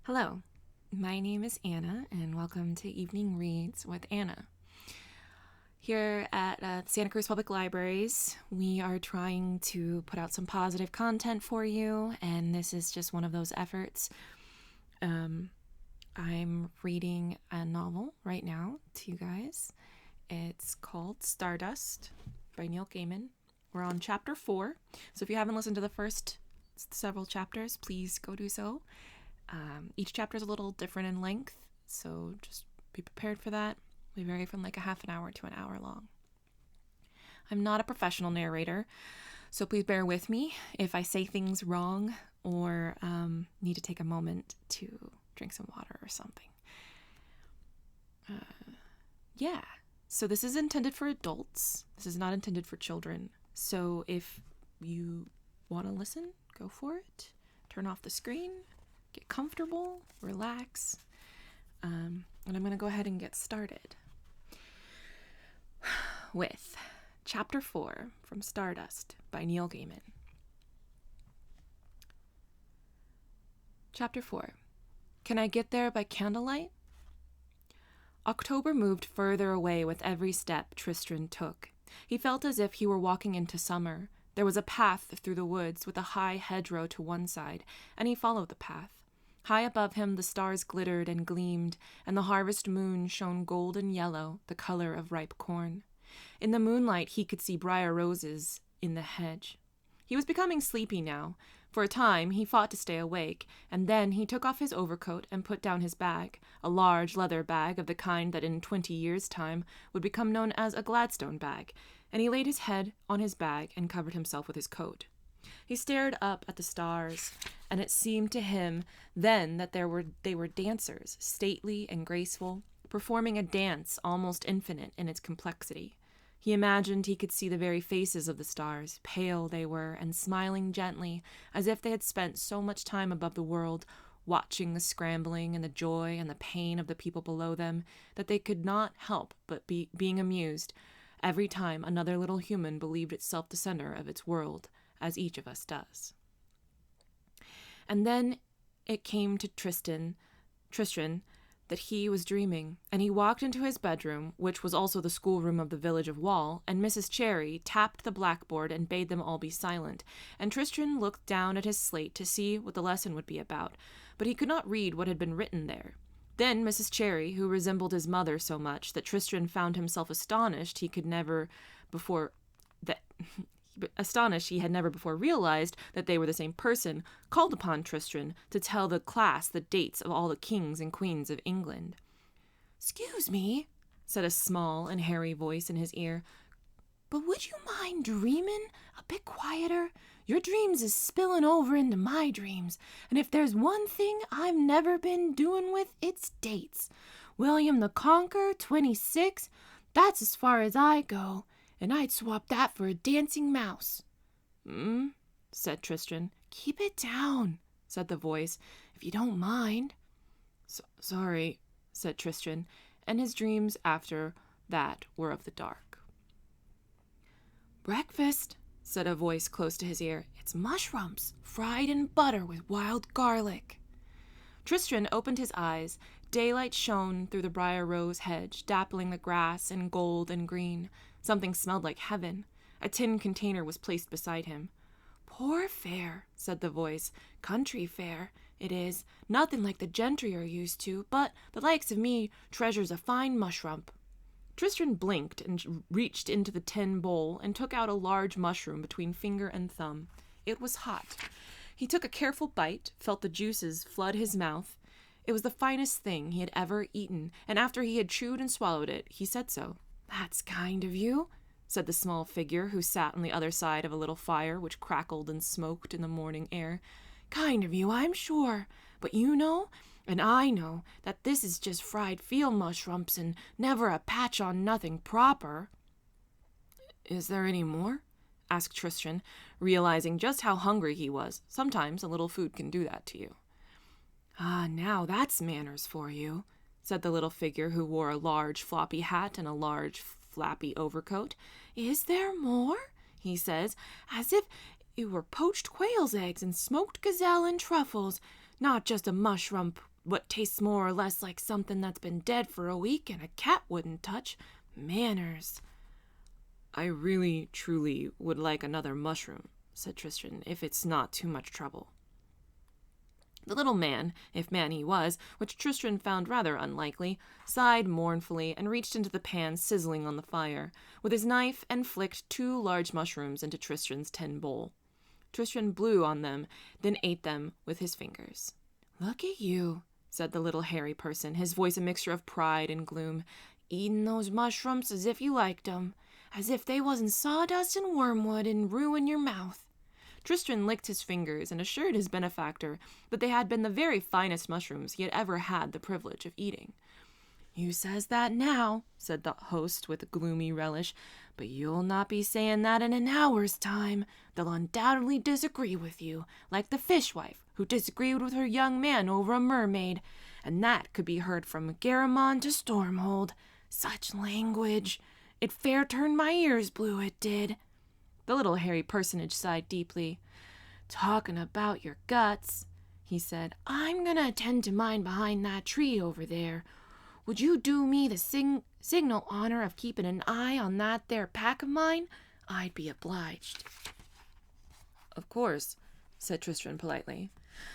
Hello, my name is Anna, and welcome to Evening Reads with Anna. Here at Santa Cruz Public Libraries, we are trying to put out some positive content for you, and this is just one of those efforts. I'm reading a novel right now to you guys. It's called Stardust by Neil Gaiman. We're on chapter 4, so if you haven't listened to the first several chapters, please go do so. Each chapter is a little different in length, so just be prepared for that. They vary from like a half an hour to an hour long. I'm not a professional narrator, so please bear with me if I say things wrong or need to take a moment to drink some water or something. So this is intended for adults. This is not intended for children. So if you want to listen, go for it. Turn off the screen. Get comfortable, relax, and I'm going to go ahead and get started with Chapter 4 from Stardust by Neil Gaiman. Chapter 4. Can I get there by candlelight? October moved further away with every step Tristran took. He felt as if he were walking into summer. There was a path through the woods with a high hedgerow to one side, and he followed the path. High above him the stars glittered and gleamed, and the harvest moon shone golden yellow, the color of ripe corn. In the moonlight he could see briar roses in the hedge. He was becoming sleepy now. For a time he fought to stay awake, and then he took off his overcoat and put down his bag, a large leather bag of the kind that in 20 years' time would become known as a Gladstone bag, and he laid his head on his bag and covered himself with his coat. He stared up at the stars, and it seemed to him then that they were dancers, stately and graceful, performing a dance almost infinite in its complexity. He imagined he could see the very faces of the stars, pale they were, and smiling gently, as if they had spent so much time above the world, watching the scrambling and the joy and the pain of the people below them, that they could not help but being amused every time another little human believed itself the center of its world, as each of us does. And then it came to Tristran that he was dreaming, and he walked into his bedroom, which was also the schoolroom of the village of Wall, and Mrs. Cherry tapped the blackboard and bade them all be silent, and Tristran looked down at his slate to see what the lesson would be about, but he could not read what had been written there. Then Mrs. Cherry, who resembled his mother so much that Tristran found himself astonished he had never before realized that they were the same person, called upon Tristran to tell the class the dates of all the kings and queens of England. "Excuse me," said a small and hairy voice in his ear, "but would you mind dreaming a bit quieter? Your dreams is spilling over into my dreams, and if there's one thing I've never been doing with, it's dates. William the Conqueror, 26, that's as far as I go, and I'd swap that for a dancing mouse." Said Tristran. "Keep it down," said the voice, "if you don't mind." Sorry, said Tristran, and his dreams after that were of the dark. "Breakfast," said a voice close to his ear. "It's mushrooms, fried in butter with wild garlic." Tristran opened his eyes. Daylight shone through the briar rose hedge, dappling the grass in gold and green. Something smelled like heaven. A tin container was placed beside him. "Poor fare," said the voice. "Country fare, it is. Nothing like the gentry are used to, but the likes of me treasures a fine mushroom." Tristran blinked and reached into the tin bowl and took out a large mushroom between finger and thumb. It was hot. He took a careful bite, felt the juices flood his mouth. It was the finest thing he had ever eaten, and after he had chewed and swallowed it, he said so. "That's kind of you," said the small figure who sat on the other side of a little fire which crackled and smoked in the morning air. "Kind of you, I'm sure. But you know, and I know, that this is just fried field mushrooms and never a patch on nothing proper." "Is there any more?" asked Tristran, realizing just how hungry he was. Sometimes a little food can do that to you. "Ah, now that's manners for you," said the little figure who wore a large floppy hat and a large flappy overcoat. "Is there more?" he says, "as if it were poached quail's eggs and smoked gazelle and truffles, not just a mushroom what tastes more or less like something that's been dead for a week and a cat wouldn't touch. Manners. I really, truly would like another mushroom, said Tristran, if it's not too much trouble. The little man, if man he was, which Tristran found rather unlikely, sighed mournfully and reached into the pan sizzling on the fire, with his knife and flicked 2 large mushrooms into Tristran's tin bowl. Tristran blew on them, then ate them with his fingers. Look at you, said the little hairy person, his voice a mixture of pride and gloom, eating those mushrooms as if you liked 'em, as if they wasn't sawdust and wormwood and ruin your mouth. Tristran licked his fingers and assured his benefactor that they had been the very finest mushrooms he had ever had the privilege of eating. You says that now, said the host with a gloomy relish, but you'll not be saying that in an hour's time. They'll undoubtedly disagree with you, like the fishwife who disagreed with her young man over a mermaid, and that could be heard from Garamond to Stormhold. Such language! It fair turned my ears blue, it did. The little hairy personage sighed deeply. Talking about your guts, he said, I'm gonna attend to mine behind that tree over there. Would you do me the signal honor of keeping an eye on that there pack of mine? I'd be obliged. Of course, said Tristran politely.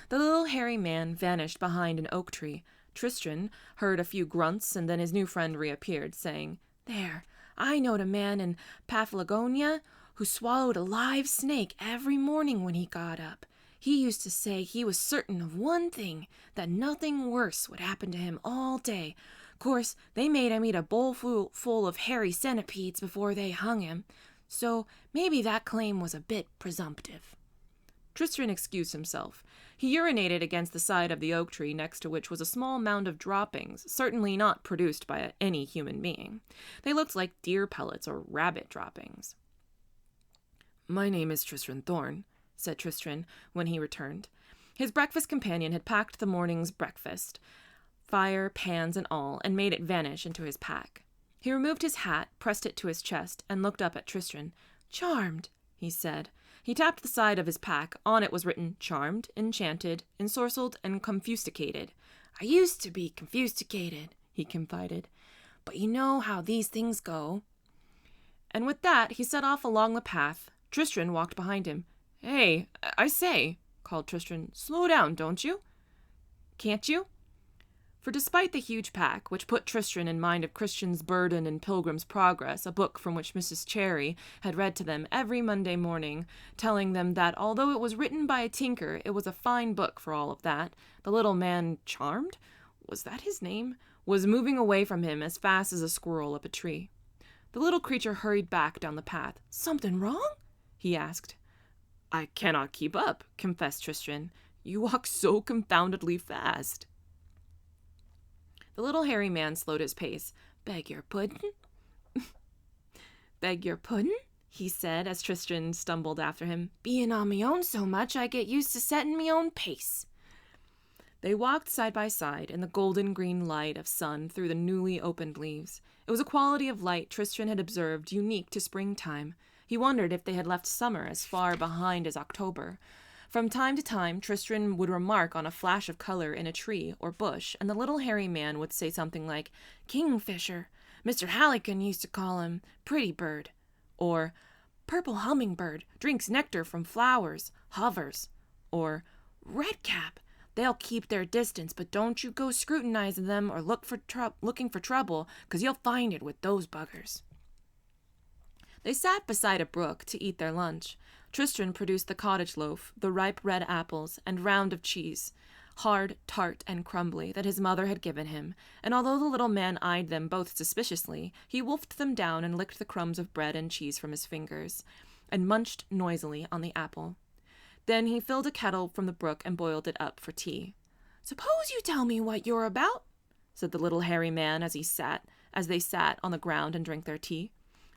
The little hairy man vanished behind an oak tree. Tristran heard a few grunts, and then his new friend reappeared, saying, There, I knowed a man in Paphlagonia who swallowed a live snake every morning when he got up. He used to say he was certain of one thing, that nothing worse would happen to him all day. Course, they made him eat a bowl full of hairy centipedes before they hung him, so maybe that claim was a bit presumptive. Tristran excused himself. He urinated against the side of the oak tree next to which was a small mound of droppings, certainly not produced by any human being. They looked like deer pellets or rabbit droppings. My name is Tristran Thorn, said Tristran when he returned. His breakfast companion had packed the morning's breakfast, fire, pans, and all, and made it vanish into his pack. He removed his hat, pressed it to his chest, and looked up at Tristran. Charmed, he said. He tapped the side of his pack. On it was written, Charmed, Enchanted, Ensorcelled, and Confusticated. I used to be confusticated, he confided. But you know how these things go. And with that, he set off along the path. Tristran walked behind him. Hey, I say, called Tristran. Slow down, don't you? Can't you? For despite the huge pack, which put Tristran in mind of Christian's Burden and Pilgrim's Progress, a book from which Mrs. Cherry had read to them every Monday morning, telling them that although it was written by a tinker, it was a fine book for all of that, the little man, Charmed, was that his name, was moving away from him as fast as a squirrel up a tree. The little creature hurried back down the path. Something wrong? He asked. I cannot keep up, confessed Tristran. You walk so confoundedly fast. The little hairy man slowed his pace. Beg your puddin'? Beg your puddin'? He said as Tristran stumbled after him. Being on me own so much, I get used to setting me own pace. They walked side by side in the golden green light of sun through the newly opened leaves. It was a quality of light Tristran had observed unique to springtime. He wondered if they had left summer as far behind as October. From time to time, Tristran would remark on a flash of color in a tree or bush, and the little hairy man would say something like, Kingfisher. Mr. Halligan used to call him Pretty Bird. Or, Purple Hummingbird drinks nectar from flowers, hovers. Or, Redcap. They'll keep their distance, but don't you go scrutinizing them or looking for trouble, 'cause you'll find it with those buggers. They sat beside a brook to eat their lunch. Tristran produced the cottage loaf, the ripe red apples, and round of cheese, hard, tart, and crumbly, that his mother had given him, and although the little man eyed them both suspiciously, he wolfed them down and licked the crumbs of bread and cheese from his fingers, and munched noisily on the apple. Then he filled a kettle from the brook and boiled it up for tea. Suppose you tell me what you're about, said the little hairy man as they sat on the ground and drank their tea.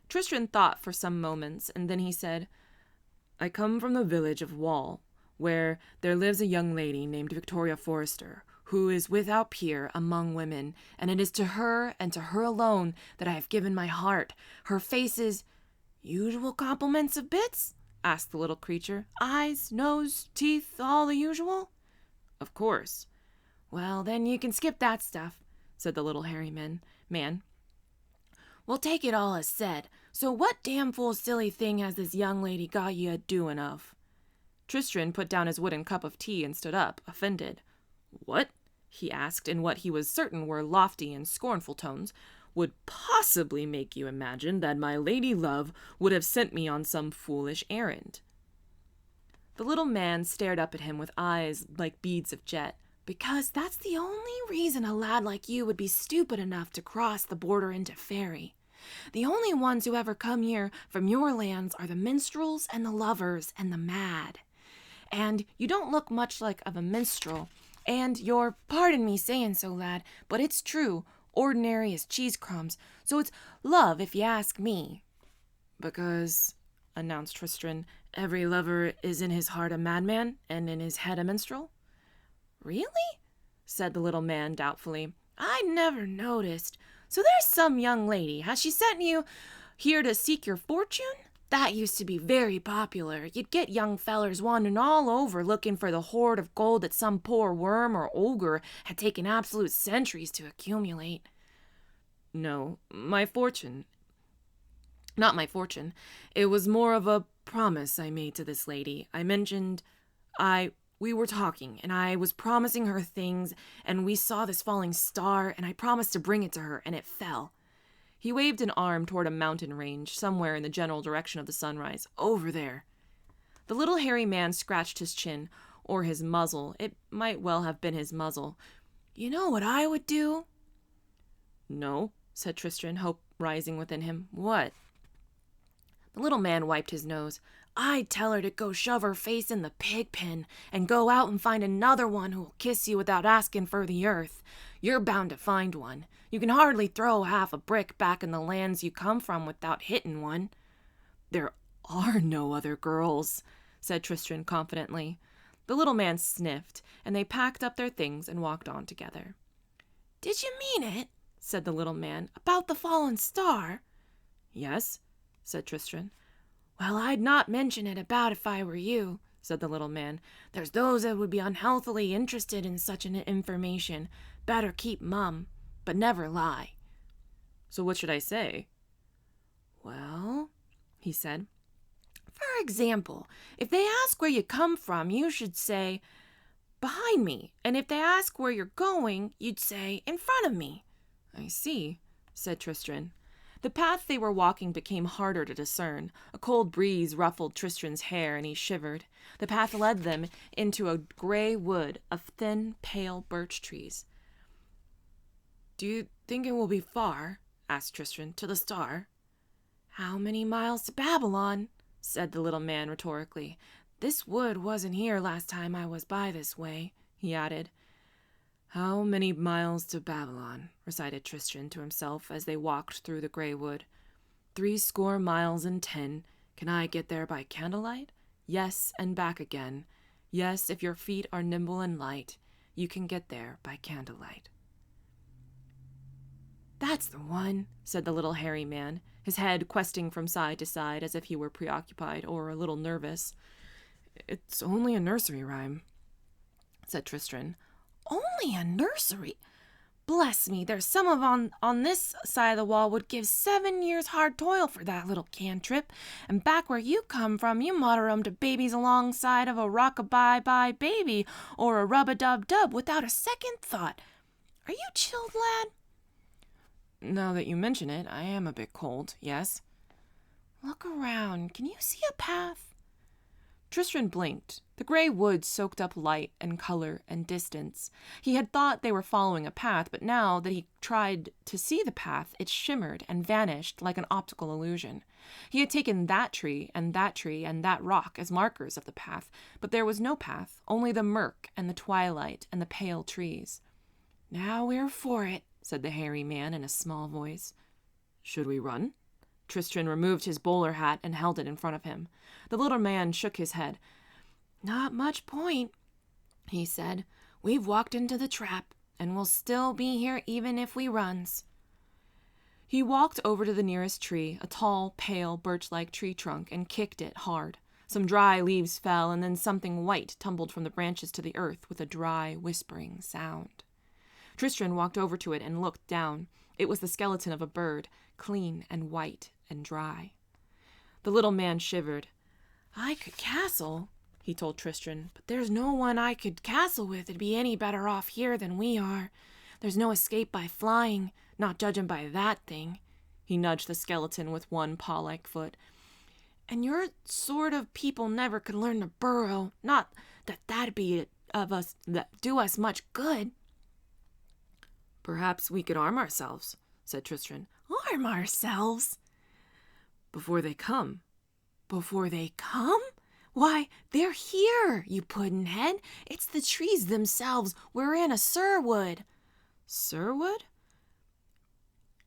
Tristran thought for some moments, and then he said, I come from the village of Wall, where there lives a young lady named Victoria Forrester, who is without peer among women, and it is to her and to her alone that I have given my heart. Her face is... Usual compliments of bits? Asked the little creature. Eyes, nose, teeth, all the usual? Of course. Well, then you can skip that stuff, said the little hairy man. We'll take it all as said. So what damn fool silly thing has this young lady got you a-doing of? Tristran put down his wooden cup of tea and stood up, offended. What? He asked in what he was certain were lofty and scornful tones. Would possibly make you imagine that my lady love would have sent me on some foolish errand. The little man stared up at him with eyes like beads of jet. Because that's the only reason a lad like you would be stupid enough to cross the border into Fairy. The only ones who ever come here from your lands are the minstrels and the lovers and the mad. And you don't look much like of a minstrel, and you're, pardon me saying so, lad, but it's true, ordinary as cheese crumbs, so it's love if you ask me. Because, announced Tristran, every lover is in his heart a madman, and in his head a minstrel. Really? Said the little man doubtfully. I never noticed. So there's some young lady. Has she sent you here to seek your fortune? That used to be very popular. You'd get young fellers wandering all over looking for the hoard of gold that some poor worm or ogre had taken absolute centuries to accumulate. No, my fortune. Not my fortune. It was more of a promise I made to this lady. I mentioned we were talking, and I was promising her things, and we saw this falling star, and I promised to bring it to her, and it fell. He waved an arm toward a mountain range, somewhere in the general direction of the sunrise. Over there. The little hairy man scratched his chin, or his muzzle. It might well have been his muzzle. You know what I would do? No, said Tristran, hope rising within him. What? The little man wiped his nose. I'd tell her to go shove her face in the pig pen and go out and find another one who'll kiss you without asking for the earth. You're bound to find one. You can hardly throw half a brick back in the lands you come from without hitting one. There are no other girls, said Tristran confidently. The little man sniffed, and they packed up their things and walked on together. Did you mean it? Said the little man. About the fallen star? Yes, said Tristran. Well, I'd not mention it about if I were you, said the little man. There's those that would be unhealthily interested in such an information. Better keep mum, but never lie. So what should I say? Well, he said, for example, if they ask where you come from, you should say, behind me. And if they ask where you're going, you'd say, in front of me. I see, said Tristran. The path they were walking became harder to discern. A cold breeze ruffled Tristran's hair, and he shivered. The path led them into a gray wood of thin, pale birch trees. Do you think it will be far? Asked Tristran. To the star? How many miles to Babylon? Said the little man rhetorically. This wood wasn't here last time I was by this way, he added. How many miles to Babylon? Recited Tristran to himself as they walked through the gray wood. 70 miles and 10. Can I get there by candlelight? Yes, and back again. Yes, if your feet are nimble and light, you can get there by candlelight. That's the one, said the little hairy man, his head questing from side to side as if he were preoccupied or a little nervous. It's only a nursery rhyme, said Tristran. Only a nursery? Bless me, there's some of on this side of the wall would give 7 years hard toil for that little cantrip, and back where you come from, you mutter 'em to babies alongside of a rock-a-bye-bye baby or a rub-a-dub-dub without a second thought. Are you chilled, lad? Now that you mention it, I am a bit cold, yes. Look around. Can you see a path? Tristran blinked. The gray woods soaked up light and color and distance. He had thought they were following a path, but now that he tried to see the path, it shimmered and vanished like an optical illusion. He had taken that tree and that tree and that rock as markers of the path, but there was no path, only the murk and the twilight and the pale trees. Now we're for it, said the hairy man in a small voice. Should we run? Tristran removed his bowler hat and held it in front of him. The little man shook his head. Not much point, he said. We've walked into the trap, and we'll still be here even if we runs. He walked over to the nearest tree, a tall, pale, birch-like tree trunk, and kicked it hard. Some dry leaves fell, and then something white tumbled from the branches to the earth with a dry, whispering sound. Tristran walked over to it and looked down. It was the skeleton of a bird, clean and white and dry. The little man shivered. "I could castle," he told Tristran, "but there's no one I could castle with that'd be any better off here than we are. There's no escape by flying, not judging by that thing." He nudged the skeleton with one paw-like foot. "And your sort of people never could learn to burrow. Not that that'd be of us that do us much good." "Perhaps we could arm ourselves," said Tristran. "Arm ourselves?" "Before they come." "Before they come? Why, they're here, you puddin'-head. It's the trees themselves. We're in a Sirwood." "Sirwood?"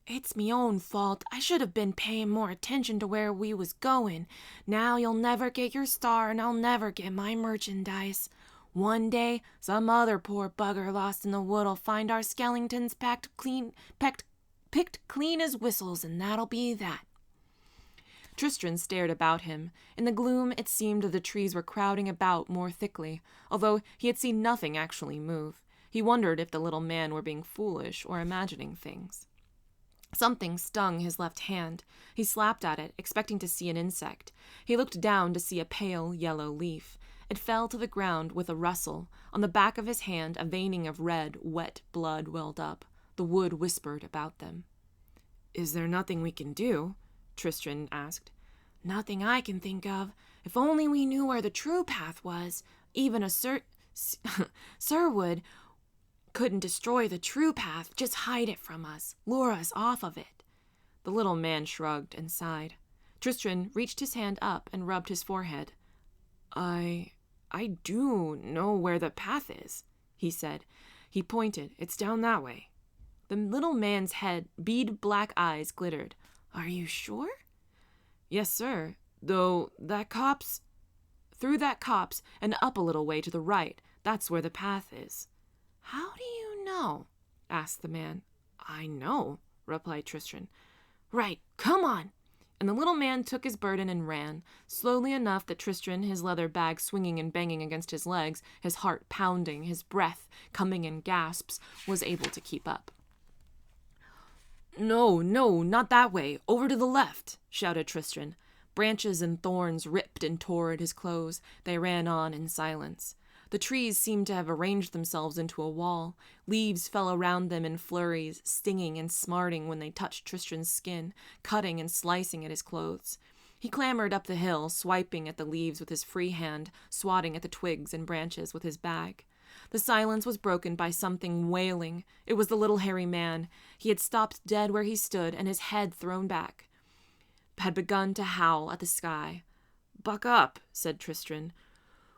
"It's me own fault. I should have been paying more attention to where we was going. Now you'll never get your star, and I'll never get my merchandise. One day, some other poor bugger lost in the wood'll find our skeletons picked clean as whistles, and that'll be that." Tristran stared about him. In the gloom, it seemed that the trees were crowding about more thickly, although he had seen nothing actually move. He wondered if the little man were being foolish or imagining things. Something stung his left hand. He slapped at it, expecting to see an insect. He looked down to see a pale yellow leaf. It fell to the ground with a rustle. On the back of his hand, a veining of red, wet blood welled up. The wood whispered about them. "Is there nothing we can do?" Tristran asked. "Nothing I can think of. If only we knew where the true path was. Even a Sirwood couldn't destroy the true path, just hide it from us, lure us off of it." The little man shrugged and sighed. Tristran reached his hand up and rubbed his forehead. I do know where the path is," he said. He pointed. "It's down that way." The little man's bead black eyes glittered. "Are you sure?" "Yes, sir. Though through that copse and up a little way to the right. That's where the path is." "How do you know?" asked the man. "I know," replied Tristran. "Right, come on." And the little man took his burden and ran, slowly enough that Tristran, his leather bag swinging and banging against his legs, his heart pounding, his breath coming in gasps, was able to keep up. No, not that way. Over to the left," shouted Tristran. Branches and thorns ripped and tore at his clothes. They ran on in silence. The trees seemed to have arranged themselves into a wall. Leaves fell around them in flurries, stinging and smarting when they touched Tristran's skin, cutting and slicing at his clothes. He clambered up the hill, swiping at the leaves with his free hand, swatting at the twigs and branches with his bag. The silence was broken by something wailing. It was the little hairy man. He had stopped dead where he stood, and his head thrown back, had begun to howl at the sky. "Buck up," said Tristran.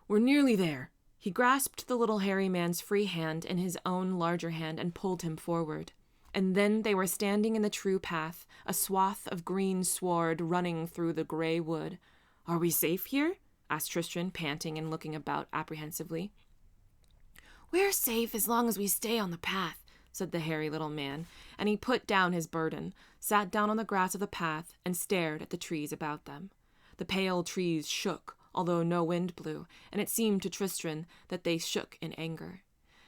"We're nearly there." He grasped the little hairy man's free hand in his own larger hand and pulled him forward. And then they were standing in the true path, a swath of green sward running through the gray wood. "Are we safe here?" asked Tristran, panting and looking about apprehensively. "We're safe as long as we stay on the path," said the hairy little man, and he put down his burden, sat down on the grass of the path, and stared at the trees about them. The pale trees shook, although no wind blew, and it seemed to Tristran that they shook in anger.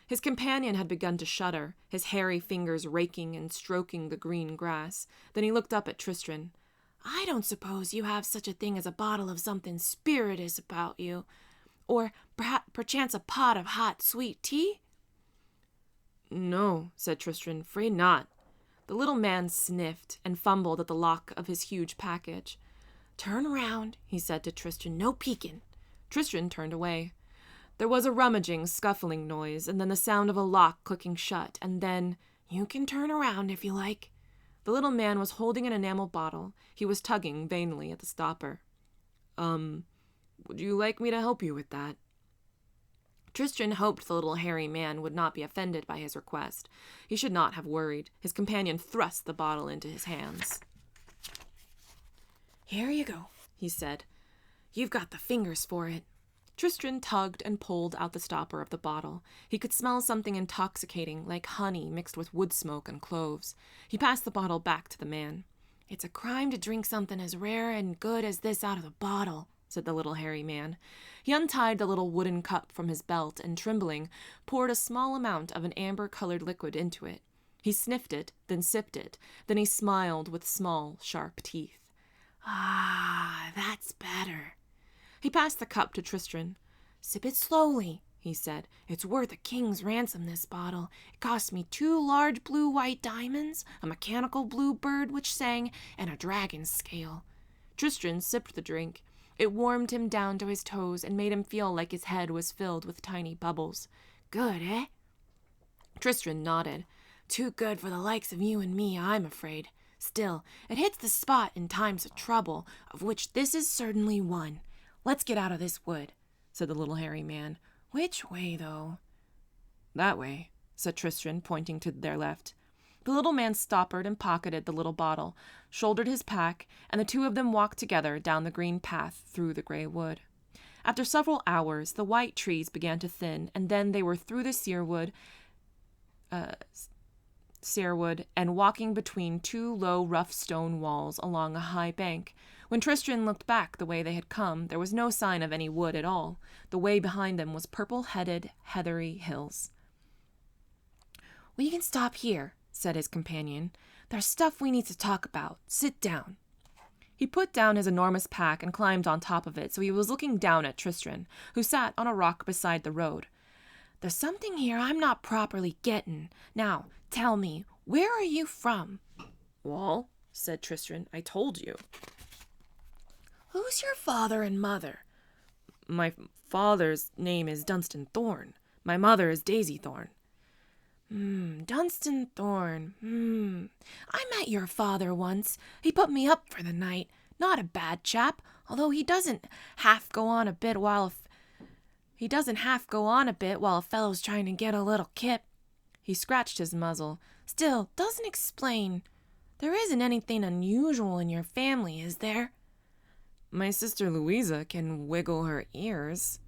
His companion had begun to shudder, his hairy fingers raking and stroking the green grass. Then he looked up at Tristran. "I don't suppose you have such a thing as a bottle of something spirituous about you, or perchance a pot of hot, sweet tea?" "No," said Tristran, "'fraid not." The little man sniffed and fumbled at the lock of his huge package. "Turn round," he said to Tristran. "No peeking." Tristran turned away. There was a rummaging, scuffling noise, and then the sound of a lock clicking shut, and then, "You can turn around if you like." The little man was holding an enamel bottle. He was tugging vainly at the stopper. Would you like me to help you with that?" Tristran hoped the little hairy man would not be offended by his request. He should not have worried. His companion thrust the bottle into his hands. "Here you go," he said. "You've got the fingers for it." Tristran tugged and pulled out the stopper of the bottle. He could smell something intoxicating, like honey mixed with wood smoke and cloves. He passed the bottle back to the man. "It's a crime to drink something as rare and good as this out of the bottle," said the little hairy man. He untied the little wooden cup from his belt and, trembling, poured a small amount of an amber-colored liquid into it. He sniffed it, then sipped it. Then he smiled with small, sharp teeth. "Ah, that's better." He passed the cup to Tristran. "Sip it slowly," he said. "It's worth a king's ransom, this bottle. It cost me 2 large blue-white diamonds, a mechanical blue bird which sang, and a dragon's scale." Tristran sipped the drink. It warmed him down to his toes and made him feel like his head was filled with tiny bubbles. "Good, eh?" Tristran nodded. "Too good for the likes of you and me, I'm afraid. Still, it hits the spot in times of trouble, of which this is certainly one. Let's get out of this wood," said the little hairy man. "Which way, though?" "That way," said Tristran, pointing to their left. The little man stoppered and pocketed the little bottle, shouldered his pack, and the two of them walked together down the green path through the gray wood. After several hours, the white trees began to thin, and then they were through the searwood and walking between 2 low, rough stone walls along a high bank. When Tristran looked back the way they had come, there was no sign of any wood at all. The way behind them was purple-headed, heathery hills. "We can stop here," said his companion. "There's stuff we need to talk about. Sit down." He put down his enormous pack and climbed on top of it, so he was looking down at Tristran, who sat on a rock beside the road. "There's something here I'm not properly gettin'. Now, tell me, where are you from?" "Well," said Tristran, "I told you." "Who's your father and mother?" "My father's name is Dunstan Thorn. My mother is Daisy Thorn." Dunstan Thorn. I met your father once. He put me up for the night. Not a bad chap, although he doesn't half go on a bit while a fellow's trying to get a little kip." He scratched his muzzle. "Still, doesn't explain. There isn't anything unusual in your family, is there?" "My sister Louisa can wiggle her ears."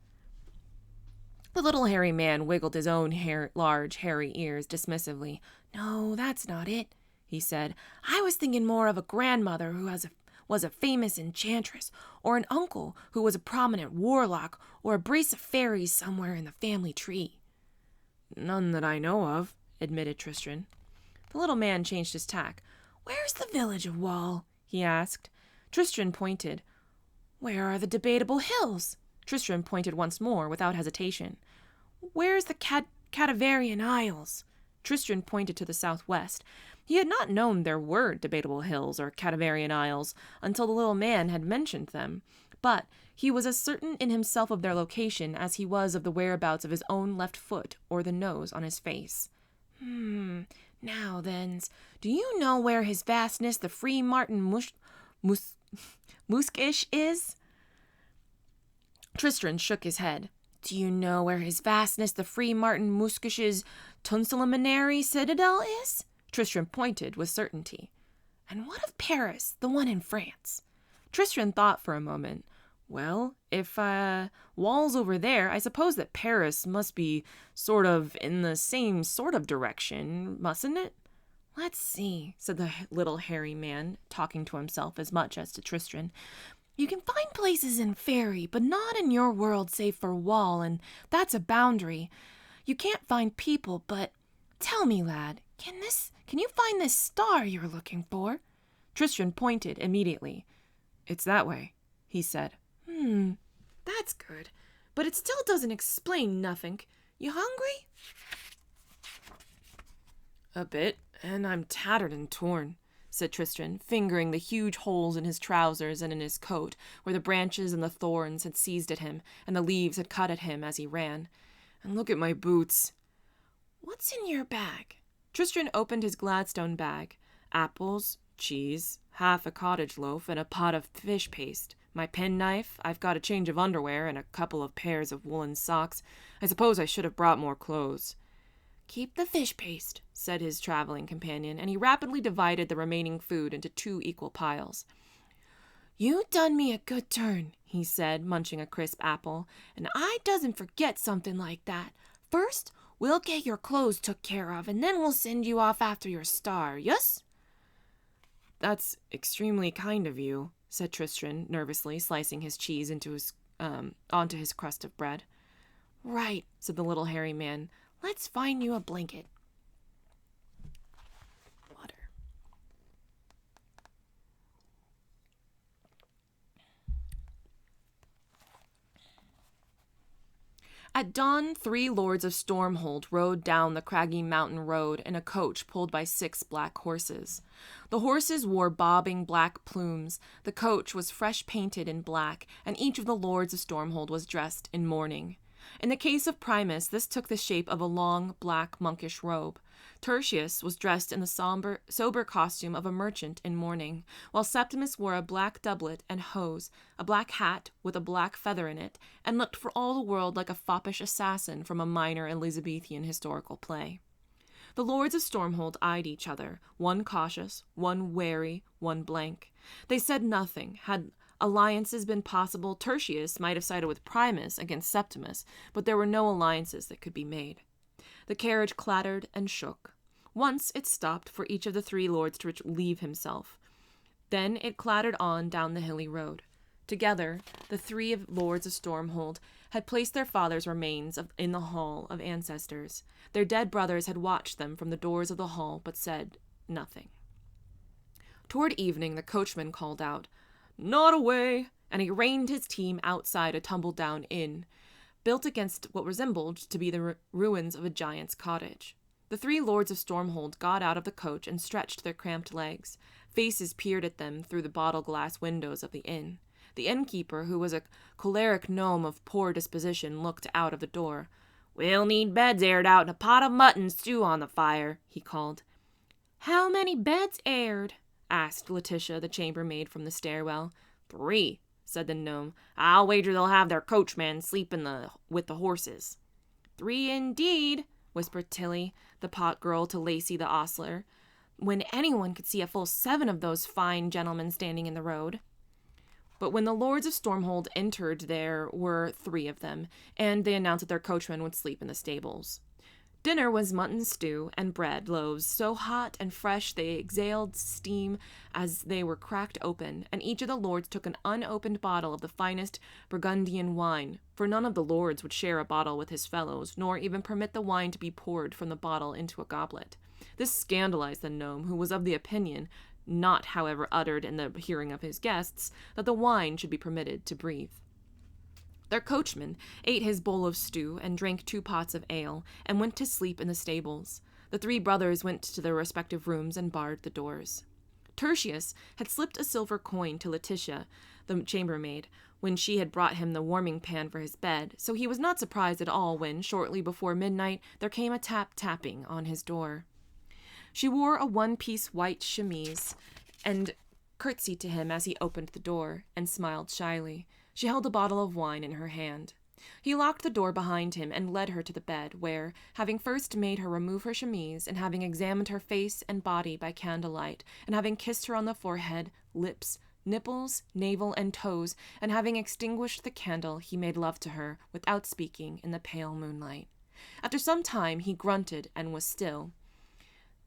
The little hairy man wiggled his own large, hairy ears dismissively. "No, that's not it," he said. "I was thinking more of a grandmother who was a famous enchantress, or an uncle who was a prominent warlock, or a brace of fairies somewhere in the family tree." "None that I know of," admitted Tristran. The little man changed his tack. "Where's the village of Wall?" he asked. Tristran pointed. "Where are the Debatable Hills?" Tristran pointed once more, without hesitation. "Where's the Cadaverian Isles?" Tristran pointed to the southwest. He had not known there were Debatable Hills or Cadaverian Isles until the little man had mentioned them, but he was as certain in himself of their location as he was of the whereabouts of his own left foot or the nose on his face. Now thens, do you know where His Vastness the Free Martin Muskish is?" Tristran shook his head. "Do you know where His Vastness the Free Martin Muskish's Tunsilliminary Citadel is?" Tristran pointed with certainty. "And what of Paris, the one in France?" Tristran thought for a moment. "Well, if Wall's over there, I suppose that Paris must be sort of in the same sort of direction, mustn't it?" "Let's see," said the little hairy man, talking to himself as much as to Tristran. "You can find places in Fairy, but not in your world save for Wall, and that's a boundary. You can't find people, but tell me, lad, can you find this star you're looking for?" Tristran pointed immediately. "It's that way," he said. That's good, but it still doesn't explain nothink. You hungry?" "A bit, and I'm tattered and torn," said Tristran, fingering the huge holes in his trousers and in his coat, where the branches and the thorns had seized at him, and the leaves had cut at him as he ran. "And look at my boots." "What's in your bag?" Tristran opened his Gladstone bag. "Apples, cheese, half a cottage loaf, and a pot of fish paste. My penknife, I've got a change of underwear, and a couple of pairs of woolen socks. I suppose I should have brought more clothes." "Keep the fish paste," said his traveling companion, and he rapidly divided the remaining food into 2 equal piles. "You done me a good turn," he said, munching a crisp apple, "and I doesn't forget something like that. First, we'll get your clothes took care of, and then we'll send you off after your star, yus?" "That's extremely kind of you," said Tristran, nervously, slicing his cheese onto his crust of bread. Right, said the little hairy man. Let's find you a blanket. Water. At dawn, 3 lords of Stormhold rode down the craggy mountain road in a coach pulled by 6 black horses. The horses wore bobbing black plumes, the coach was fresh painted in black, and each of the lords of Stormhold was dressed in mourning. In the case of Primus, this took the shape of a long, black, monkish robe. Tertius was dressed in the sober costume of a merchant in mourning, while Septimus wore a black doublet and hose, a black hat with a black feather in it, and looked for all the world like a foppish assassin from a minor Elizabethan historical play. The lords of Stormhold eyed each other, one cautious, one wary, one blank. They said nothing. Had alliances been possible, Tertius might have sided with Primus against Septimus, but there were no alliances that could be made. The carriage clattered and shook. Once it stopped for each of the 3 lords to relieve himself. Then it clattered on down the hilly road. Together, the 3 lords of Stormhold had placed their father's remains in the Hall of Ancestors. Their dead brothers had watched them from the doors of the hall, but said nothing. Toward evening, the coachman called out, "Not away!" and he reined his team outside a tumble-down inn, built against what resembled to be the ruins of a giant's cottage. The 3 lords of Stormhold got out of the coach and stretched their cramped legs. Faces peered at them through the bottle-glass windows of the inn. The innkeeper, who was a choleric gnome of poor disposition, looked out of the door. "We'll need beds aired out and a pot of mutton stew on the fire," he called. "How many beds aired?" asked Letitia, the chambermaid from the stairwell. "3, said the gnome. "I'll wager they'll have their coachman sleep with the horses." "3 indeed," whispered Tilly, the pot girl, to Lacey the ostler, "when anyone could see a full 7 of those fine gentlemen standing in the road." But when the lords of Stormhold entered, there were 3 of them, and they announced that their coachman would sleep in the stables. Dinner was mutton stew and bread loaves so hot and fresh they exhaled steam as they were cracked open, and each of the lords took an unopened bottle of the finest Burgundian wine, for none of the lords would share a bottle with his fellows, nor even permit the wine to be poured from the bottle into a goblet. This scandalized the gnome, who was of the opinion, not however uttered in the hearing of his guests, that the wine should be permitted to breathe. Their coachman ate his bowl of stew and drank 2 pots of ale, and went to sleep in the stables. The 3 brothers went to their respective rooms and barred the doors. Tertius had slipped a silver coin to Letitia, the chambermaid, when she had brought him the warming pan for his bed, so he was not surprised at all when, shortly before midnight, there came a tapping on his door. She wore a one-piece white chemise, and curtsied to him as he opened the door, and smiled shyly. She held a bottle of wine in her hand. He locked the door behind him and led her to the bed, where, having first made her remove her chemise, and having examined her face and body by candlelight, and having kissed her on the forehead, lips, nipples, navel, and toes, and having extinguished the candle, he made love to her, without speaking, in the pale moonlight. After some time he grunted and was still.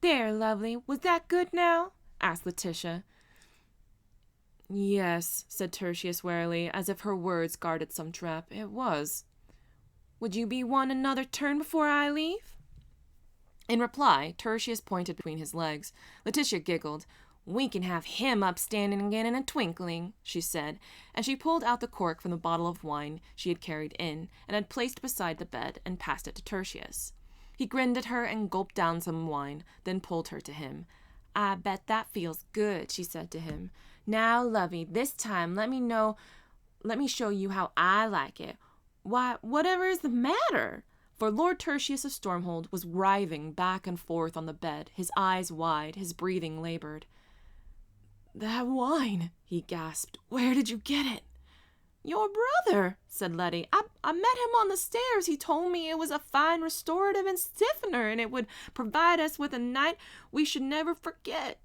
"There, lovely, was that good now?" asked Letitia. "Yes," said Tertius warily, as if her words guarded some trap. "It was." "Would you be one another turn before I leave?" In reply, Tertius pointed between his legs. Letitia giggled. "We can have him up standing again in a twinkling," she said, and she pulled out the cork from the bottle of wine she had carried in, and had placed beside the bed, and passed it to Tertius. He grinned at her and gulped down some wine, then pulled her to him. "I bet that feels good," she said to him. "Now, lovey, this time let me show you how I like it. Why, whatever is the matter?" For Lord Tertius of Stormhold was writhing back and forth on the bed, his eyes wide, his breathing labored. "That wine," he gasped. "Where did you get it?" "Your brother," said Letty. I met him on the stairs. He told me it was a fine restorative and stiffener, and it would provide us with a night we should never forget."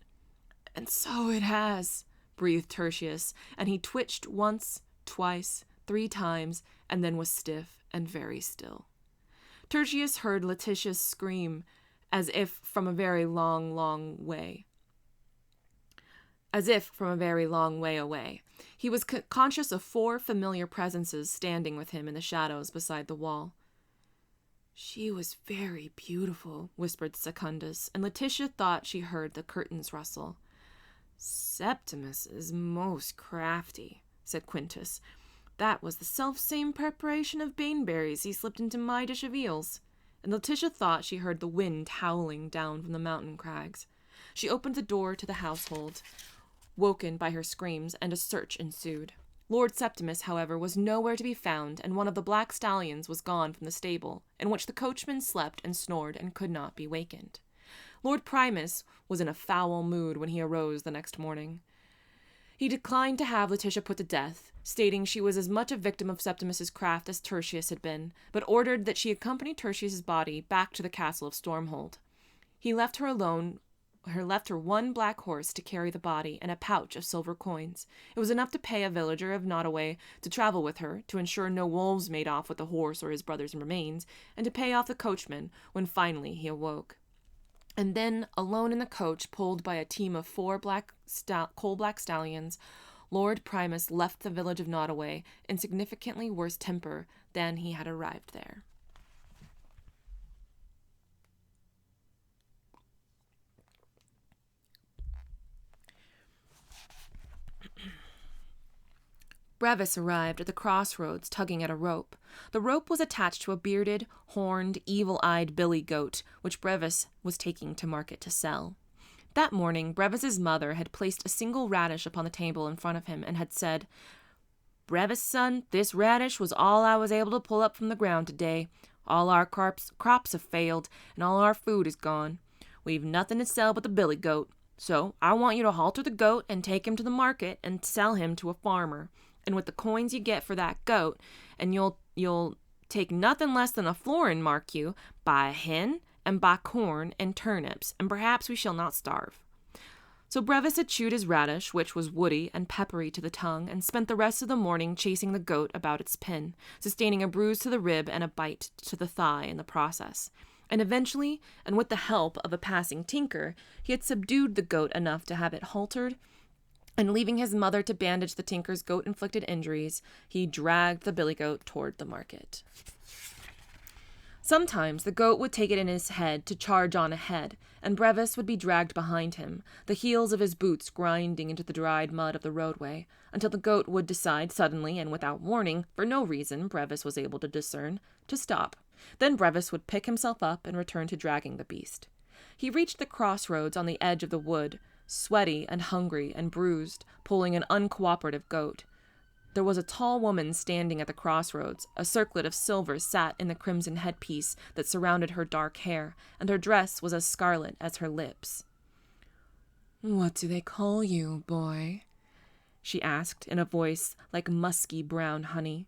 "And so it has," breathed Tertius, and he twitched once, twice, 3 times, and then was stiff and very still. Tertius heard Letitia's scream, as if from a very long, long way. as if from a very long way away. He was conscious of 4 familiar presences standing with him in the shadows beside the wall. "She was very beautiful," whispered Secundus, and Letitia thought she heard the curtains rustle. "Septimus is most crafty," said Quintus. "That was the self-same preparation of baneberries he slipped into my dish of eels." And Letitia thought she heard the wind howling down from the mountain crags. She opened the door to the household, woken by her screams, and a search ensued. Lord Septimus, however, was nowhere to be found, and one of the black stallions was gone from the stable, in which the coachman slept and snored and could not be wakened. Lord Primus was in a foul mood when he arose the next morning. He declined to have Letitia put to death, stating she was as much a victim of Septimus's craft as Tertius had been, but ordered that she accompany Tertius's body back to the castle of Stormhold. He left her one black horse to carry the body and a pouch of silver coins. It was enough to pay a villager of Nottoway to travel with her, to ensure no wolves made off with the horse or his brother's remains, and to pay off the coachman when finally he awoke. And then, alone in the coach pulled by a team of 4 coal-black stallions, Lord Primus left the village of Nottoway in significantly worse temper than he had arrived there. Brevis arrived at the crossroads tugging at a rope. The rope was attached to a bearded, horned, evil-eyed billy goat, which Brevis was taking to market to sell. That morning, Brevis's mother had placed a single radish upon the table in front of him and had said, "Brevis, son, this radish was all I was able to pull up from the ground today. All our crops have failed, and all our food is gone. We've nothing to sell but the billy goat. So I want you to halter the goat and take him to the market and sell him to a farmer. And with the coins you get for that goat, and you'll take nothing less than a florin, mark you, buy a hen, and buy corn and turnips, and perhaps we shall not starve." So Brevis had chewed his radish, which was woody and peppery to the tongue, and spent the rest of the morning chasing the goat about its pen, sustaining a bruise to the rib and a bite to the thigh in the process. And eventually, and with the help of a passing tinker, he had subdued the goat enough to have it haltered, and leaving his mother to bandage the tinker's goat-inflicted injuries, he dragged the billy goat toward the market. Sometimes the goat would take it in his head to charge on ahead, and Brevis would be dragged behind him, the heels of his boots grinding into the dried mud of the roadway, until the goat would decide suddenly and without warning, for no reason Brevis was able to discern, to stop. Then Brevis would pick himself up and return to dragging the beast. He reached the crossroads on the edge of the wood, sweaty and hungry and bruised, pulling an uncooperative goat. There was a tall woman standing at the crossroads. A circlet of silver sat in the crimson headpiece that surrounded her dark hair, and her dress was as scarlet as her lips. "What do they call you, boy?" she asked in a voice like musky brown honey.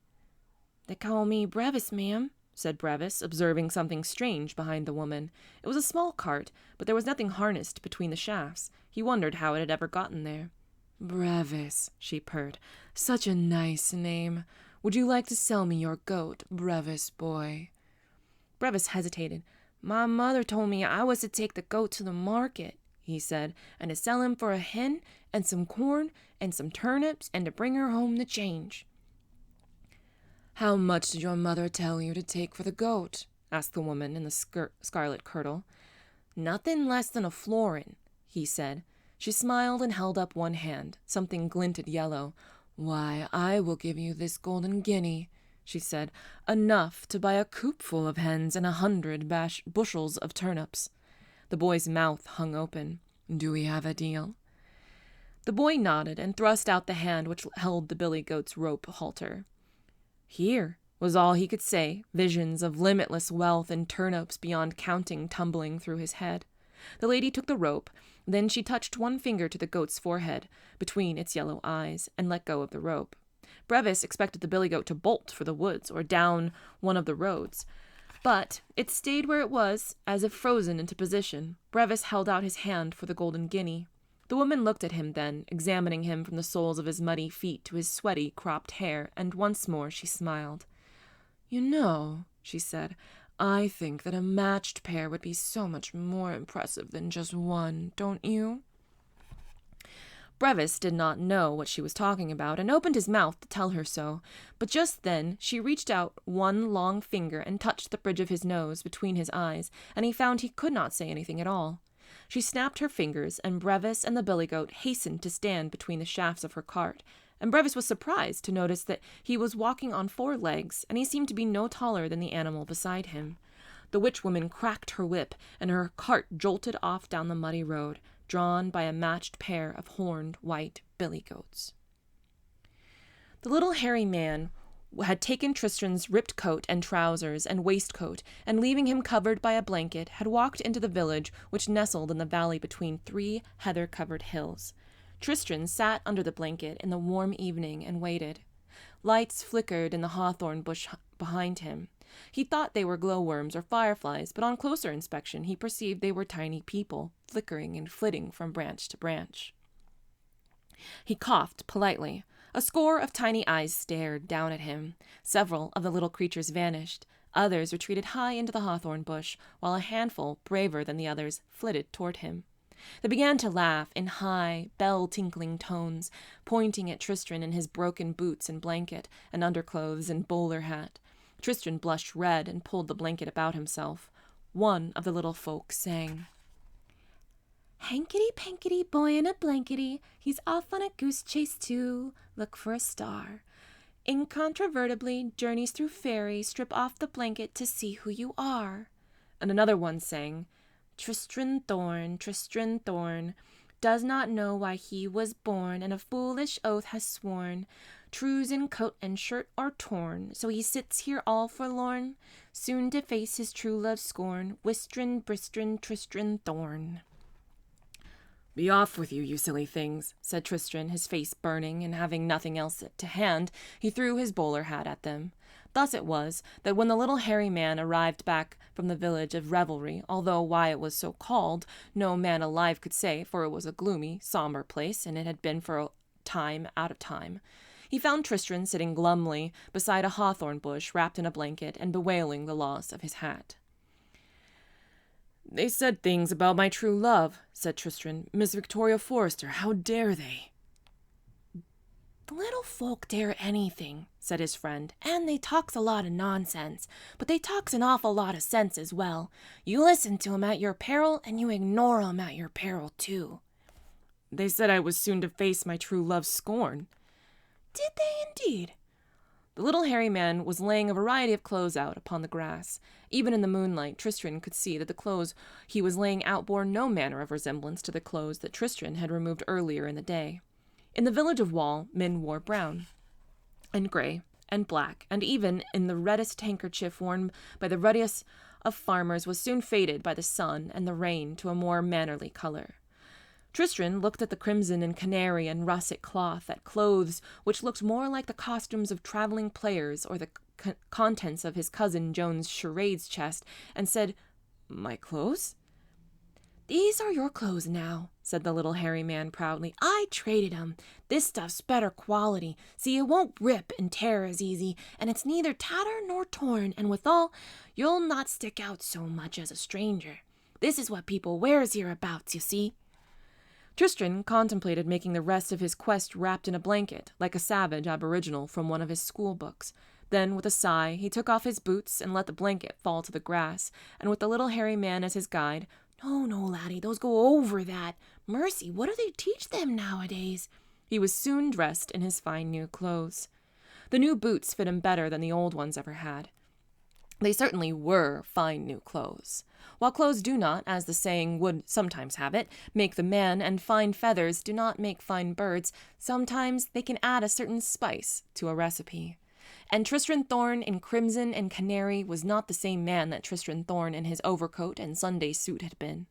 "They call me Brevis, ma'am," said Brevis, observing something strange behind the woman. It was a small cart, but there was nothing harnessed between the shafts. He wondered how it had ever gotten there. "Brevis," she purred. "Such a nice name. Would you like to sell me your goat, Brevis boy?" Brevis hesitated. "My mother told me I was to take the goat to the market," he said, "and to sell him for a hen and some corn and some turnips and to bring her home the change." "How much did your mother tell you to take for the goat?" asked the woman in the scarlet kirtle. "Nothing less than a florin," he said. She smiled and held up one hand. Something glinted yellow. "Why, I will give you this golden guinea," she said, "enough to buy a coopful of hens and 100 bushels of turnips." The boy's mouth hung open. "Do we have a deal?" The boy nodded and thrust out the hand which held the billy goat's rope halter. "Here," was all he could say, visions of limitless wealth and turnips beyond counting tumbling through his head. The lady took the rope, then she touched one finger to the goat's forehead, between its yellow eyes, and let go of the rope. Brevis expected the billy goat to bolt for the woods or down one of the roads, but it stayed where it was, as if frozen into position. Brevis held out his hand for the golden guinea. The woman looked at him then, examining him from the soles of his muddy feet to his sweaty, cropped hair, and once more she smiled. "You know," she said, "I think that a matched pair would be so much more impressive than just one, don't you?" Brevis did not know what she was talking about and opened his mouth to tell her so, but just then she reached out one long finger and touched the bridge of his nose between his eyes, and he found he could not say anything at all. She snapped her fingers, and Brevis and the billy goat hastened to stand between the shafts of her cart, and Brevis was surprised to notice that he was walking on 4 legs, and he seemed to be no taller than the animal beside him. The witch woman cracked her whip, and her cart jolted off down the muddy road, drawn by a matched pair of horned white billy goats. The little hairy man had taken Tristran's ripped coat and trousers and waistcoat, and leaving him covered by a blanket, had walked into the village which nestled in the valley between 3 heather-covered hills. Tristran sat under the blanket in the warm evening and waited. Lights flickered in the hawthorn bush behind him. He thought they were glowworms or fireflies, but on closer inspection he perceived they were tiny people, flickering and flitting from branch to branch. He coughed politely. A score of tiny eyes stared down at him. Several of the little creatures vanished. Others retreated high into the hawthorn bush, while a handful, braver than the others, flitted toward him. They began to laugh in high, bell-tinkling tones, pointing at Tristran in his broken boots and blanket, and underclothes and bowler hat. Tristran blushed red and pulled the blanket about himself. One of the little folk sang, "Hankety-pankety, boy in a blankety, he's off on a goose chase too, look for a star. Incontrovertibly journeys through fairy, strip off the blanket to see who you are." And another one sang, Tristran Thorn, does not know why he was born, and a foolish oath has sworn. Trews in coat and shirt are torn, so he sits here all forlorn, soon to face his true love's scorn, Tristran Thorn. "Be off with you, you silly things," said Tristran, his face burning, and having nothing else to hand, he threw his bowler hat at them. Thus it was that when the little hairy man arrived back from the village of Revelry, although why it was so called, no man alive could say, for it was a gloomy, somber place, and it had been for a time out of time, he found Tristran sitting glumly beside a hawthorn bush, wrapped in a blanket, and bewailing the loss of his hat. "They said things about my true love," said Tristran. "Miss Victoria Forrester, how dare they?" "The little folk dare anything," said his friend, "and they talks a lot of nonsense, but they talks an awful lot of sense as well. You listen to 'em at your peril, and you ignore 'em at your peril, too." "They said I was soon to face my true love's scorn." "Did they indeed?" The little hairy man was laying a variety of clothes out upon the grass. Even in the moonlight, Tristran could see that the clothes he was laying out bore no manner of resemblance to the clothes that Tristran had removed earlier in the day. In the village of Wall, men wore brown and gray and black, and even in the reddest handkerchief worn by the ruddiest of farmers was soon faded by the sun and the rain to a more mannerly color. Tristran looked at the crimson and canary and russet cloth, at clothes which looked more like the costumes of traveling players or the contents of his cousin Joan's charades chest, and said, "My clothes?" "These are your clothes now," said the little hairy man proudly. "I traded 'em. This stuff's better quality. See, it won't rip and tear as easy, and it's neither tattered nor torn, and withal, you'll not stick out so much as a stranger. This is what people wears hereabouts, you see." Tristran contemplated making the rest of his quest wrapped in a blanket, like a savage aboriginal from one of his school books. Then, with a sigh, he took off his boots and let the blanket fall to the grass, and with the little hairy man as his guide, No, laddie, those go over that. Mercy, what do they teach them nowadays?" He was soon dressed in his fine new clothes. The new boots fit him better than the old ones ever had. They certainly were fine new clothes. While clothes do not, as the saying would sometimes have it, make the man, and fine feathers do not make fine birds, sometimes they can add a certain spice to a recipe. And Tristran Thorn in crimson and canary was not the same man that Tristran Thorn in his overcoat and Sunday suit had been.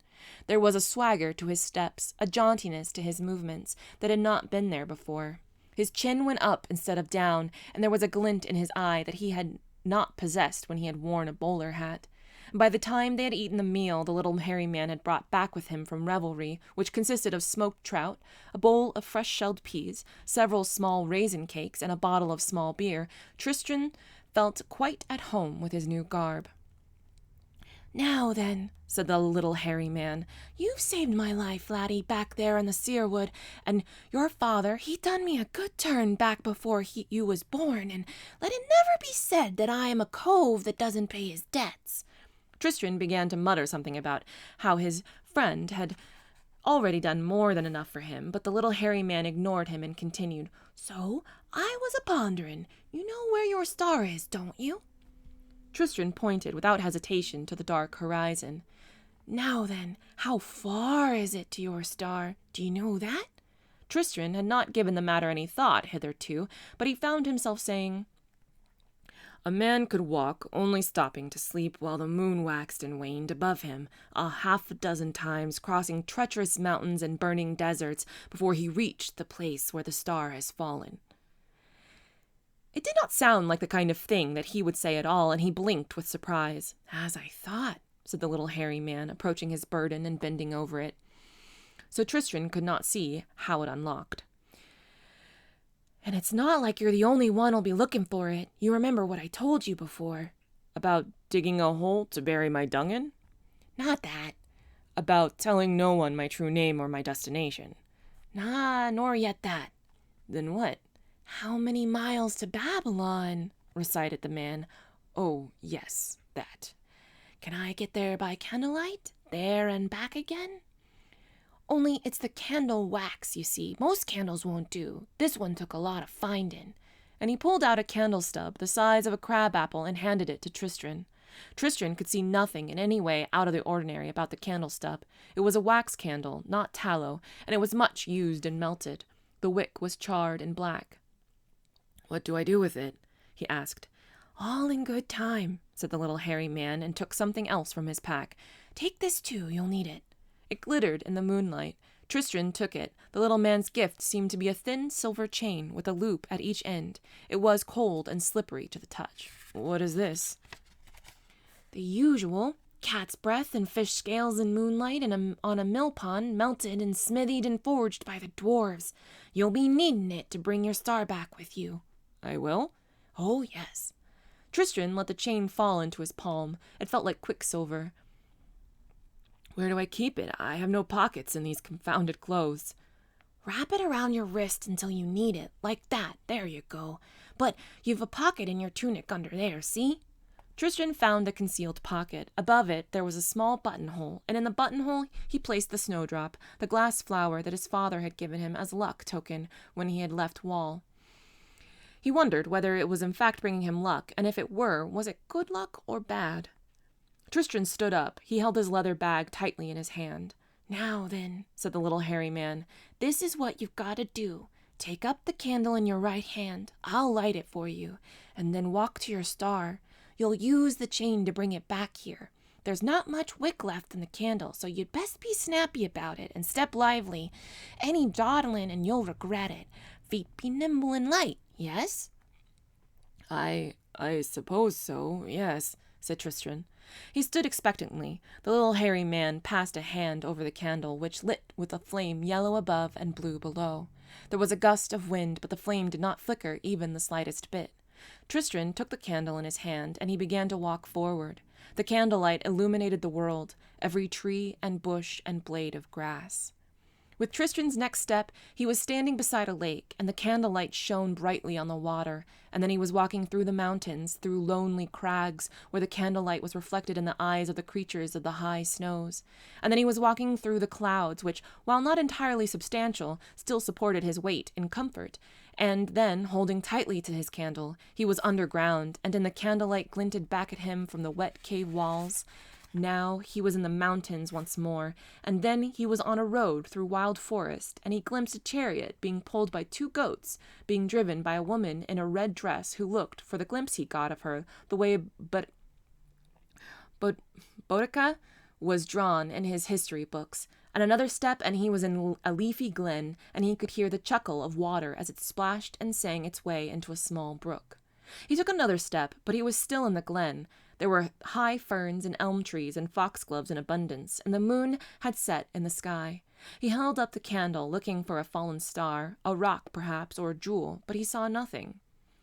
There was a swagger to his steps, a jauntiness to his movements, that had not been there before. His chin went up instead of down, and there was a glint in his eye that he had not possessed when he had worn a bowler hat. By the time they had eaten the meal the little hairy man had brought back with him from revelry, which consisted of smoked trout, a bowl of fresh shelled peas, several small raisin cakes, and a bottle of small beer, Tristran felt quite at home with his new garb. "Now then," said the little hairy man, "you've saved my life, laddie, back there in the searwood, and your father, he done me a good turn back before you was born, and let it never be said that I am a cove that doesn't pay his debts." Tristran began to mutter something about how his friend had already done more than enough for him, but the little hairy man ignored him and continued, "So I was a-pondering, you know where your star is, don't you?" Tristran pointed without hesitation to the dark horizon. "Now then, how far is it to your star? Do you know that?" Tristran had not given the matter any thought hitherto, but he found himself saying, "A man could walk, only stopping to sleep while the moon waxed and waned above him, 6 times, crossing treacherous mountains and burning deserts before he reached the place where the star has fallen." It did not sound like the kind of thing that he would say at all, and he blinked with surprise. "As I thought," said the little hairy man, approaching his burden and bending over it. So Tristran could not see how it unlocked. "And it's not like you're the only one who'll be looking for it. You remember what I told you before." "About digging a hole to bury my dung in?" "Not that." "About telling no one my true name or my destination?" "Nah, nor yet that." "Then what?" "How many miles to Babylon?" recited the man. "Oh, yes, that." "Can I get there by candlelight? There and back again?" "Only it's the candle wax, you see. Most candles won't do. This one took a lot of finding." And he pulled out a candle stub the size of a crab apple and handed it to Tristran. Tristran could see nothing in any way out of the ordinary about the candle stub. It was a wax candle, not tallow, and it was much used and melted. The wick was charred and black. "What do I do with it?" he asked. "All in good time," said the little hairy man, and took something else from his pack. "Take this too, you'll need it." It glittered in the moonlight. Tristran took it. The little man's gift seemed to be a thin silver chain with a loop at each end. It was cold and slippery to the touch. "What is this?" "The usual. Cat's breath and fish scales in moonlight and on a mill pond, melted and smithied and forged by the dwarves. You'll be needing it to bring your star back with you." "I will?" "Oh, yes." Tristran let the chain fall into his palm. It felt like quicksilver. "Where do I keep it? I have no pockets in these confounded clothes." "Wrap it around your wrist until you need it, like that. There you go. But you've a pocket in your tunic under there, see?" Tristran found a concealed pocket. Above it there was a small buttonhole, and in the buttonhole he placed the snowdrop, the glass flower that his father had given him as luck token when he had left Wall. He wondered whether it was in fact bringing him luck, and if it were, was it good luck or bad? Tristran stood up. He held his leather bag tightly in his hand. "Now then," said the little hairy man, "this is what you've got to do. Take up the candle in your right hand. I'll light it for you, and then walk to your star. You'll use the chain to bring it back here. There's not much wick left in the candle, so you'd best be snappy about it and step lively. Any dawdling and you'll regret it. Feet be nimble and light, yes?" I suppose so, yes," said Tristran. He stood expectantly. The little hairy man passed a hand over the candle, which lit with a flame yellow above and blue below. There was a gust of wind, but the flame did not flicker even the slightest bit. Tristran took the candle in his hand, and he began to walk forward. The candlelight illuminated the world, every tree and bush and blade of grass. With Tristran's next step, he was standing beside a lake, and the candlelight shone brightly on the water, and then he was walking through the mountains, through lonely crags, where the candlelight was reflected in the eyes of the creatures of the high snows. And then he was walking through the clouds, which, while not entirely substantial, still supported his weight in comfort. And then, holding tightly to his candle, he was underground, and in the candlelight glinted back at him from the wet cave walls. Now he was in the mountains once more, and then he was on a road through wild forest, and he glimpsed a chariot being pulled by 2 goats, being driven by a woman in a red dress who looked, for the glimpse he got of her, the way Boudica was drawn in his history books. And another step, and he was in a leafy glen, and he could hear the chuckle of water as it splashed and sang its way into a small brook. He took another step, but he was still in the glen. There were high ferns and elm trees and foxgloves in abundance, and the moon had set in the sky. He held up the candle, looking for a fallen star, a rock perhaps, or a jewel, but he saw nothing.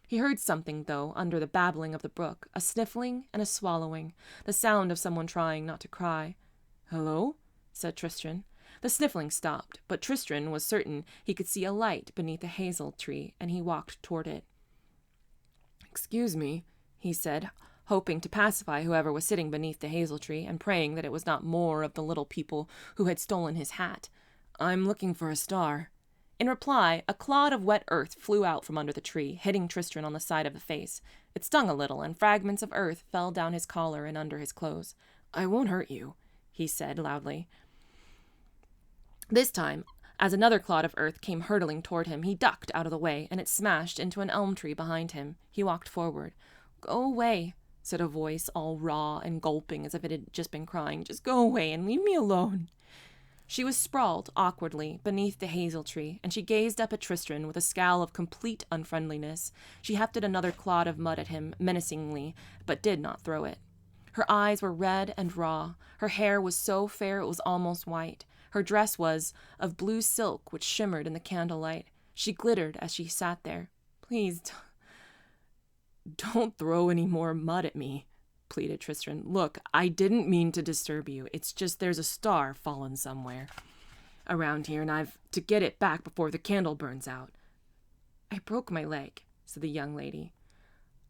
He heard something, though, under the babbling of the brook, a sniffling and a swallowing, the sound of someone trying not to cry. "Hello?" said Tristran. The sniffling stopped, but Tristran was certain he could see a light beneath a hazel tree, and he walked toward it. "Excuse me," he said, hoping to pacify whoever was sitting beneath the hazel tree, and praying that it was not more of the little people who had stolen his hat. "I'm looking for a star." In reply, a clod of wet earth flew out from under the tree, hitting Tristran on the side of the face. It stung a little, and fragments of earth fell down his collar and under his clothes. "I won't hurt you," he said loudly. This time, as another clod of earth came hurtling toward him, he ducked out of the way, and it smashed into an elm tree behind him. He walked forward. "Go away," said a voice, all raw and gulping as if it had just been crying. "Just go away and leave me alone." She was sprawled awkwardly beneath the hazel tree, and she gazed up at Tristran with a scowl of complete unfriendliness. She hefted another clod of mud at him menacingly, but did not throw it. Her eyes were red and raw. Her hair was so fair it was almost white. Her dress was of blue silk which shimmered in the candlelight. She glittered as she sat there. "Please, don't throw any more mud at me," pleaded Tristran. "Look, I didn't mean to disturb you. It's just there's a star fallen somewhere around here, and I've to get it back before the candle burns out." "I broke my leg," said the young lady.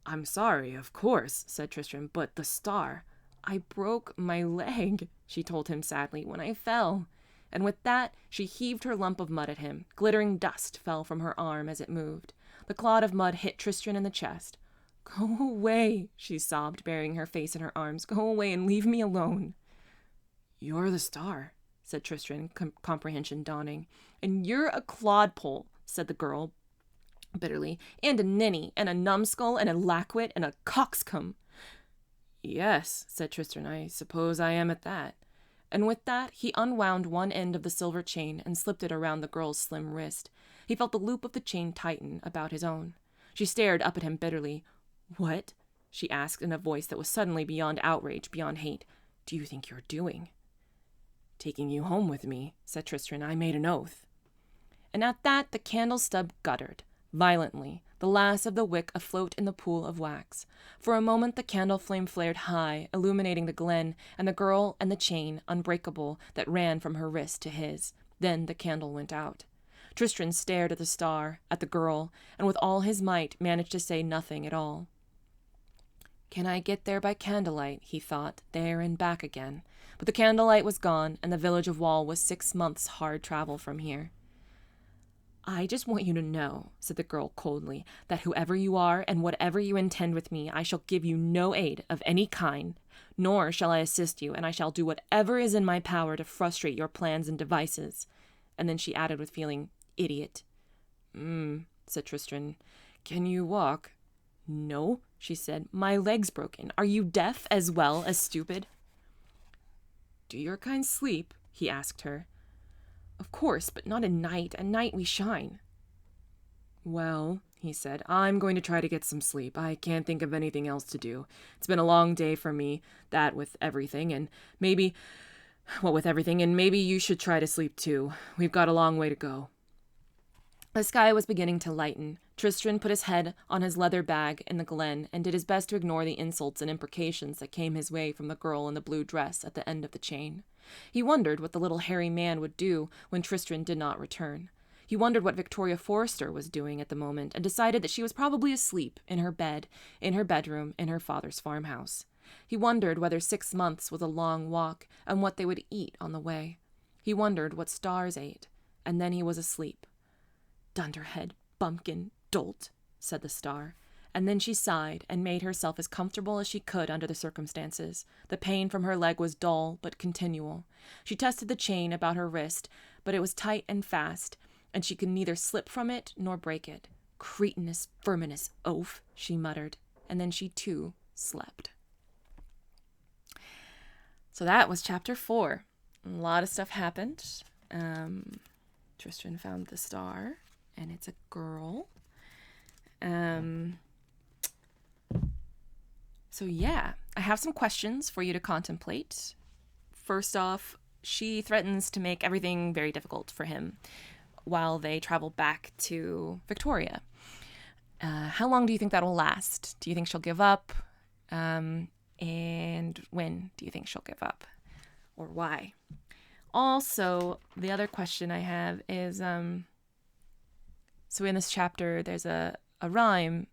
"I'm sorry, of course," said Tristran, "but the star—" "I broke my leg," she told him sadly, "when I fell." And with that, she heaved her lump of mud at him. Glittering dust fell from her arm as it moved. The clod of mud hit Tristran in the chest. "Go away," she sobbed, burying her face in her arms. "Go away and leave me alone." "You're the star," said Tristran, comprehension dawning. "And you're a clodpole," said the girl bitterly, "and a ninny, and a numbskull, and a lackwit, and a coxcomb." "Yes," said Tristran, "I suppose I am at that." And with that, he unwound one end of the silver chain and slipped it around the girl's slim wrist. He felt the loop of the chain tighten about his own. She stared up at him bitterly. "What?" she asked in a voice that was suddenly beyond outrage, beyond hate. "Do you think you're doing?" "Taking you home with me," said Tristran. "I made an oath." And at that the candle stub guttered violently, the last of the wick afloat in the pool of wax. For a moment the candle flame flared high, illuminating the glen and the girl and the chain, unbreakable, that ran from her wrist to his. Then the candle went out. Tristran stared at the star, at the girl, and with all his might managed to say nothing at all. "Can I get there by candlelight?" he thought, there and back again. But the candlelight was gone, and the village of Wall was 6 months' hard travel from here. "I just want you to know," said the girl coldly, "that whoever you are and whatever you intend with me, I shall give you no aid of any kind, nor shall I assist you, and I shall do whatever is in my power to frustrate your plans and devices." And then she added with feeling, "Idiot." Said Tristran. "Can you walk?" "No," she said. "My leg's broken. Are you deaf as well as stupid?" "Do your kind sleep?" he asked her. "Of course, but not at night. At night we shine." "Well," he said, "I'm going to try to get some sleep. I can't think of anything else to do. It's been a long day for me, that with everything, and maybe you should try to sleep too. We've got a long way to go." The sky was beginning to lighten. Tristran put his head on his leather bag in the glen and did his best to ignore the insults and imprecations that came his way from the girl in the blue dress at the end of the chain. He wondered what the little hairy man would do when Tristran did not return. He wondered what Victoria Forrester was doing at the moment, and decided that she was probably asleep in her bed, in her bedroom, in her father's farmhouse. He wondered whether 6 months was a long walk, and what they would eat on the way. He wondered what stars ate, and then he was asleep. "Dunderhead, bumpkin, dolt," said the star. And then she sighed and made herself as comfortable as she could under the circumstances. The pain from her leg was dull but continual. She tested the chain about her wrist, but it was tight and fast, and she could neither slip from it nor break it. "Cretinous, verminous oaf," she muttered, and then she too slept. So that was chapter 4. A lot of stuff happened. Tristran found the star, and it's a girl. So yeah, I have some questions for you to contemplate. First off, she threatens to make everything very difficult for him while they travel back to Victoria. How long do you think that'll last? Do you think she'll give up? And when do you think she'll give up? Or why? Also, the other question I have is, so in this chapter, there's a rhyme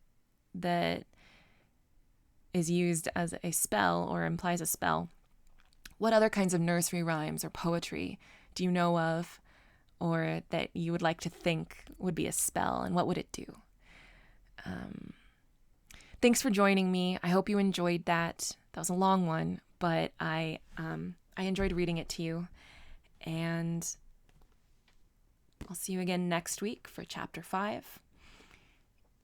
that is used as a spell or implies a spell. What other kinds of nursery rhymes or poetry do you know of, or that you would like to think would be a spell, and what would it do? Thanks for joining me. I hope you enjoyed that. That was a long one, but I enjoyed reading it to you. And I'll see you again next week for Chapter 5.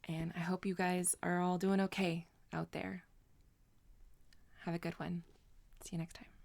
And I hope you guys are all doing okay out there. Have a good one. See you next time.